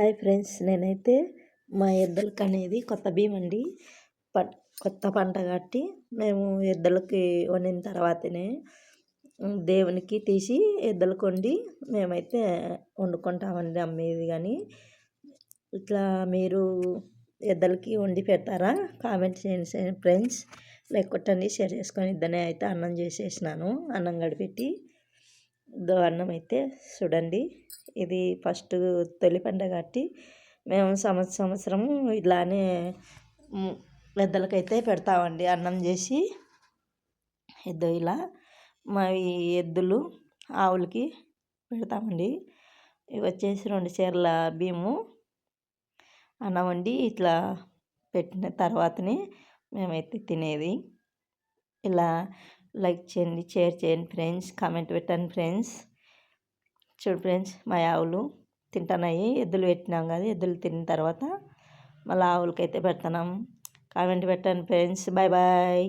Hi friends, నేనైతే మా ఎద్దులకి అనేది కొత్త బియ్యం అండి. కొత్త పంట కట్టి మేము ఎద్దులకి వండిన తర్వాతనే దేవునికి తీసి ఎద్దులకు వండి మేమైతే వండుకుంటామండి అమ్మేది. కానీ ఇట్లా మీరు ఎద్దులకి వండి పెడతారా? కామెంట్ చేయండి ఫ్రెండ్స్. లైక్ కొట్టండి, షేర్ చేసుకొని. ఇద్దరినే అయితే అన్నం చేసేసినాను. అన్నం గడిపెట్టి అన్నం అయితే చూడండి. ఇది ఫస్ట్ తొలి పంట కట్టి మేము సంవత్సరం ఇలానే ఎద్దులకైతే పెడతామండి అన్నం చేసి. ఇలా మా ఎద్దులు ఆవులకి పెడతామండి. ఇవి వచ్చేసి 2 చీరల బియ్యము అన్నం వండి ఇట్లా పెట్టిన తర్వాతనే మేమైతే తినేది. ఇలా లైక్ చేయండి, షేర్ చేయండి ఫ్రెండ్స్, కామెంట్ పెట్టండి ఫ్రెండ్స్. చూడు ఫ్రెండ్స్, మా ఆవులు తింటున్నాయి. ఎద్దులు పెట్టినాం కదా, ఎద్దులు తిన్న తర్వాత మళ్ళీ ఆవులకైతే పెడుతున్నాం. కామెంట్ పెట్టండి ఫ్రెండ్స్. Bye bye.